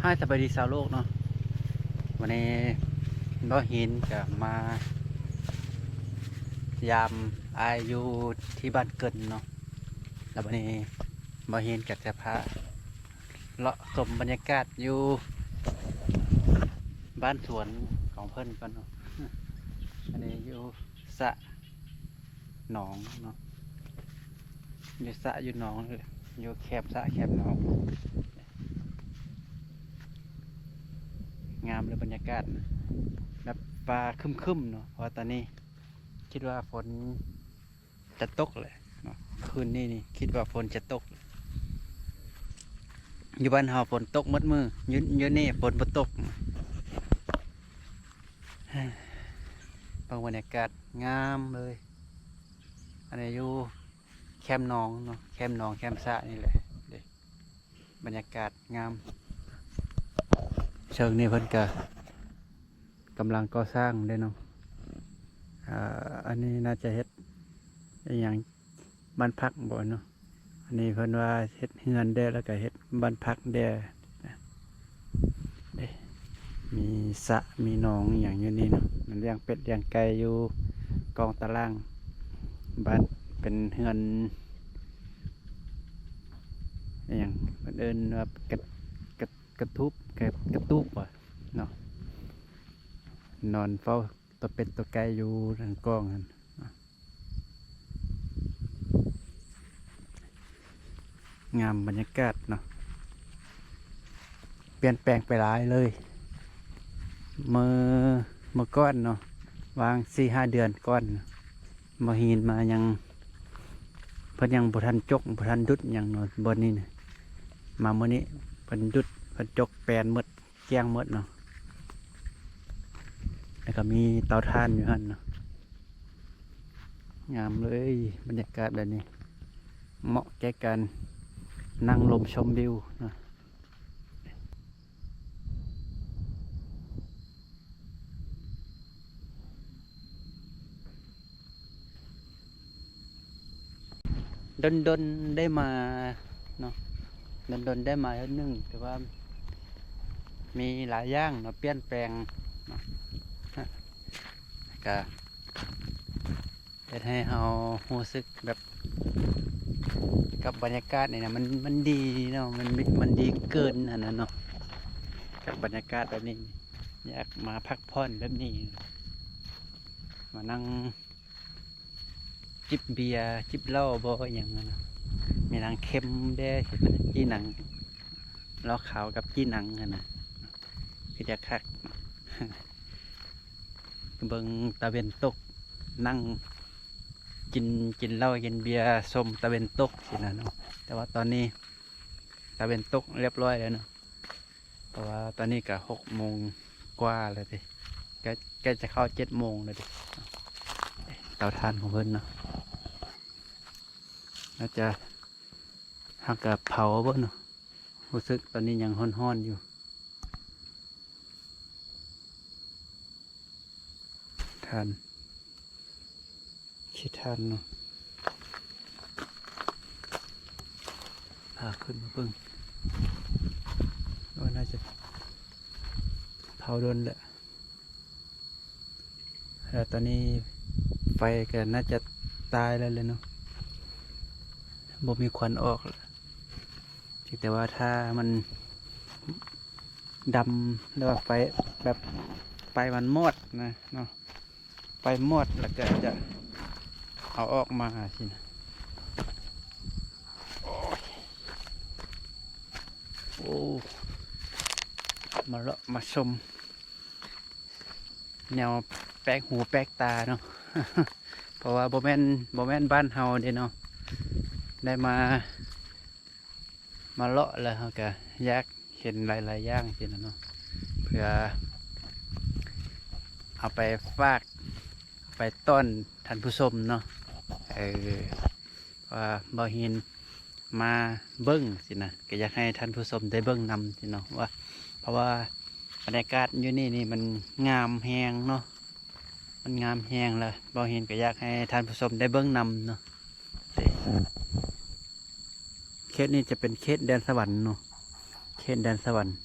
ให้สบายดีชาวโลกเนาะวันนี้บ่หินกับมายามอายุที่บ้านเกินเนาะแล้ววันนี้บ่หินกับจะพาเลาะชมบรรยากาศอยู่บ้านสวนของเพิ่นก่อนเนาะอันนี้อยู่สระหนองเนาะอยู่สระอยู่หนองเลยอยู่แคบสระแคบหนองงามเลยบรรยากาศแบบฟ้าครึมๆเนาะเพราะตอนนี้คิดว่าฝนจะตกเลยเนาะคืนนี้คิดว่าฝนจะตกอยู่บ้านเฮาฝนตกมืดมืออยู่นี่ฝนบ่ตกบางบรรยากาศงามเลยอันนี้อยู่แคมป์หนองเนาะแคมป์หนองแคมป์สระนี่แหละบรรยากาศงามเชิงนี้เพิ่นก็กำลังก่อสร้างได้เนาะอันนี้น่าจะเฮ็ดอย่างบ้านพักบ่เนาะอันนี้เพิ่นว่าเฮ็ดเฮือนได้แล้วก็เฮ็ดบ้านพักได้มีสระมีหนองอย่างอยู่นี่เนาะมันเลี้ยงเป็ดเลี้ยงไก่อยู่กองตารางบ้านเป็นเฮือนอย่างมันเอิ้นว่ากระทุบกระตุบว่ะเนาะนอนเฝ้าตัวเป็ดตัวไก่อยู่ทางกองนั่นงามบรรยากาศเนาะเปลี่ยนแปลงไปหลายเลยเมื่อก้อนเนาะวาง4-5 เดือนก้อนมาหินมายังเพิ่นยังบ่ทันจกบ่ทันดุดหยังเนาะบนนี้นะมามื้อนี้เพิ่นดุดเพิ่นจกแปลนหมดแกงหมดเนาะแล้วก็มีเตาถ่านอยู่หั่นเนาะงามเลยบรรยากาศแบบนี้เหมาะแก่การนั่งลมชมวิวเนาะดนได้มาเนาะดนได้มาเท่านึงแต่ว่ามีหลายอย่างเนาะเปลี่ยนแปลงเนาะก็เฮ็ดให้เรารู้สึกแบบกับบรรยากาศนี่นะมันดีเนาะมันดีเกินอันนั้นเนาะกับบรรยากาศแบบนี้อยากมาพักผ่อนแบบนี้มานั่งจิบเบียร์จิบเหล้าบ่อย่างนั้นนะมีหนังเค็มแด้เห็นไหมจีหนังล้อขาวกับจีหนังกันนะคือจะคักเบิ่งตะเวนตกนั่งกินเหล้ากินเบียร์ชมตะเวนตกสินะเนาะแต่ว่าตอนนี้ตะเวนตกเรียบร้อยแล้วเนาะเพราะว่าตอนนี้ก็6 โมงกว่าแล้วดิใกล้จะเข้า7 โมงแล้วดิเตาถ่านของเพิ่นเนาะน่าจะหักกับเผาบ่เนาะรู้สึกตอนนี้ยังฮ้อนๆอยู่ถ่านขี้ถ่านเนาะพาขึ้นมาเบิ่งว่าน่าจะเผาโดนแหละแต่ตอนนี้ไฟก็น่าจะตายแล้วเลยเนาะบ่มีควันออกแล้วแต่ว่าถ้ามันดำแล้วไฟแบบไฟมันมอดนะเนาะไฟมอดแล้วก็จะเอาออกมาสินะโอ้มาเลาะมาชมแนวแปลกหูแปลกตาเนาะ เพราะว่าโบแมนบ้านเฮาเด้เนาะได้มาเลาะแล้วเขาก็อยากเห็นหลายๆอย่างสินะเนาะเพื่อเอาไปฝากไปต้อนท่านผู้ชมเนาะว่าบ่เห็นมาเบิ้งสินะก็อยากให้ท่านผู้ชมได้เบิ้งนำสิเนาะว่าเพราะว่าบรรยากาศอยู่นี่มันงามแฮงเนาะมันงามแฮงเลยบ่เห็นก็อยากให้ท่านผู้ชมได้เบิ้งนำเนาะเขตนี้จะเป็นเขตแดนสวรรค์เนาะเขตแดนสวรรค์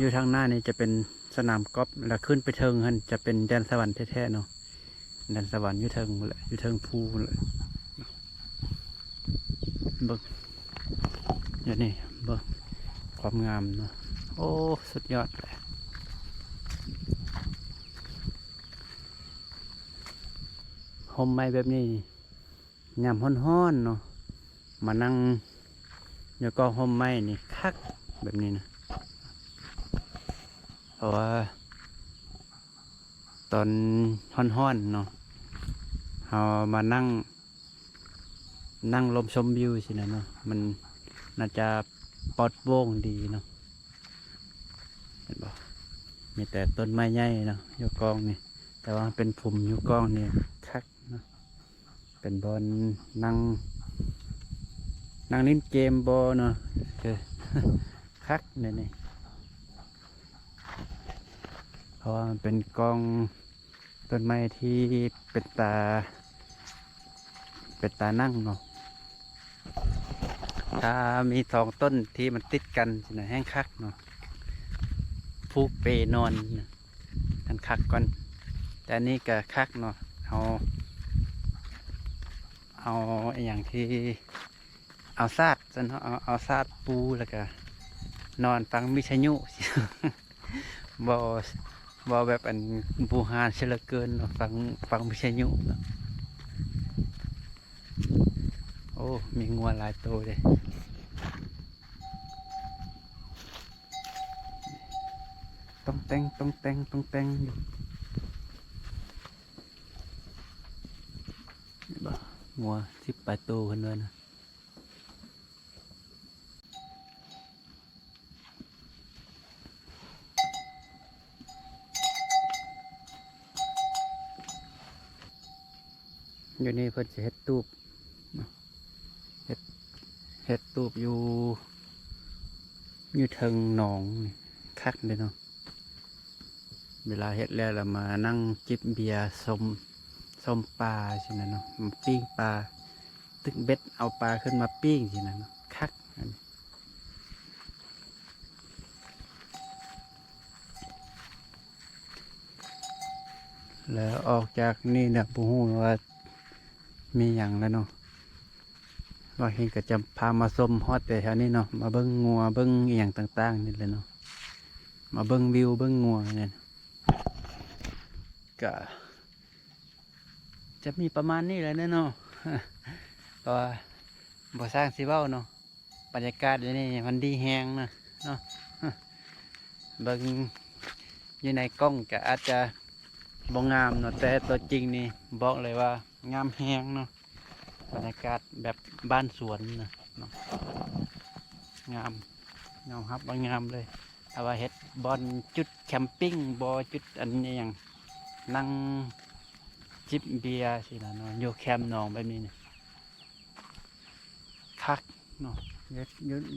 อยู่ทางหน้านี่จะเป็นสนามกอล์ฟแล้วขึ้นไปเทิงหันจะเป็นแดนสวรรค์แท้ๆเนาะแดนสวรรค์อยู่เทิงหมดเลยอยู่เทิงภูเลยเบิ่งอย่างนี้เบิ่งความงามเนาะโอ้สุดยอดเลยห่มไม้แบบนี้ยามฮ้อนๆเนาะมานั่งแล้วก็ห่มไม้นี่คักแบบนี้นะเพราะว่าตอนฮ้อนๆเนาะเรามานั่งลมชมวิวสินะเนาะมันน่าจะปลอดโปร่งดีเนาะเห็นบ่มีแต่ต้นไม้ใหญ่เนาะอยู่กองนี่แต่ว่าเป็นภูมิอยู่กองนี่คักเนาะเป็นบอลนั่งเล่นเกมบอลเนาะคือ คักนี่เพราะว่ามันเป็นกองต้นไม้ที่เป็นตานั่งเนาะถ้ามีสองต้นที่มันติดกันสินะแห้งคักเนาะผูกเปนอนกันคักก่อนแต่อันนี้ก็คักเนาะเอาอย่างที่เอาซาดซะเนาะเอาซาดปูแล้วก็นอนฟังวิทยุ บอแบบอันบูฮานเชลเกินเนาะฟังวิทยุเนาะโอ้มีงัวหลายตัวเลยต้องแต่งอยู่บ่งัว18 ตัวคนเลยนะอยู่นี่เพิ่นจะเฮ็ดตูบเฮ็ดตูบอยู่เทิงหนองนี่คักเลยเนาะเวลาเฮ็ดแล้วเรามานั่งจิบเบียร์ส้มปลาใช่ไหมเนาะมาปิ้งปลาตึกเบ็ดเอาปลาขึ้นมาปิ้งใช่ไหมเนาะคักอันนี้แล้วออกจากนี่เนี่ยปูฮู้ว่ามีอย่างแล้วเนาะว่าเห็นก็จะพามาส้มฮอดแต่แถวนี้เนาะมาเบิ้งงัวเบิ้งอหย่างต่างๆนี่เลยเนาะมาเบิ้งวิวเบิ้งงัวเนี่ยก็จะมีประมาณนี้แหละเนาะ ก็บ่สร้างสิเว้าเนาะบรรยากาศอยู่นี่มันดีแฮงเนาะเบิ่งอยู่ในกล้องก็อาจจะบ่งามเนาะแต่ตัวจริงนี่บอกเลยว่างามแฮงเนาะบรรยากาศแบบบ้านสวนเนาะงามครับว่างามเลยแต่ว่าเฮ็ดบอลจุดแคมปิ้งบอจุดอันนี้อย่างนั่งจิบเบียร์สิล่ะเนาะอยู่แคมป์หนองแบบนี้เนี่ยคักเนาะ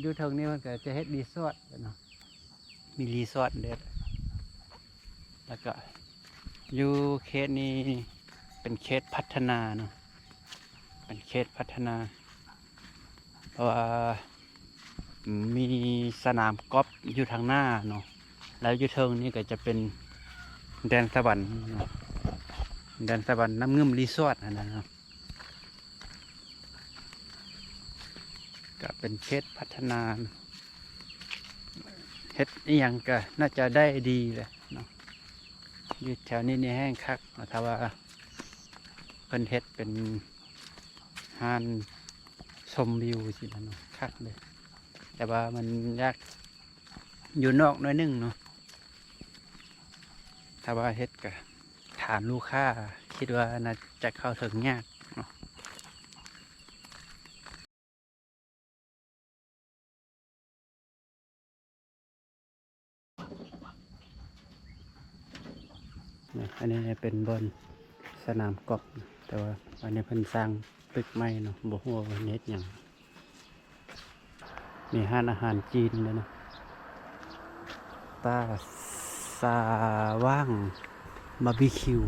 อยู่ทางนี้มันก็จะเฮ็ดรีสอร์ทเนาะมีรีสอร์ทเด็ดแล้วก็อยู่เขตนี้เป็นเขตพัฒนาเนาะเป็นเขตพัฒนาเพราะว่ามีสนามกอล์ฟอยู่ทางหน้าเนาะแล้วอยู่เทิงนี่ก็จะเป็นแดนสวรรค์เนาะแดนสวรรค์น้ำเงื่อมรีสอร์ทนะครับก็เป็นเขตพัฒนาเฮ็ดอีหยังก็น่าจะได้ดีเลยเนาะอยู่แถวนี้นี่แห้งคักถ้าว่าเพิ่นเฮ็ดเป็นห้านชมวิวสิเนาะคักเลยแต่ว่ามันยากอยู่นอกน้อยนึงเนาะถ้าว่าเฮ็ดก็ฐานลูกค้าคิดว่าน่าจะเข้าถึงยากเนาะอันนี้เป็นบนสนามกอล์ฟแต่ว่าวันนี้เพิ่นสร้างตึกใหม่เนาะบ่ฮู้ว่าเฮ็ดหยังมีร้านอาหารจีนเลยเนาะตาสาว่างบาร์บีคิว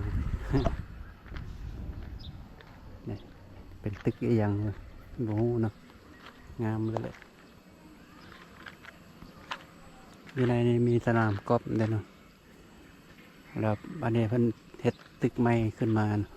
นี่เป็นตึกอีหยังบ่ฮู้เนาะงามเลยแหละ อยู่ในนี้มีสนามกอล์ฟเด้อเนาะแล้วอันนี้เพิ่นเฮ็ดตึกใหม่ขึ้นมาเนาะ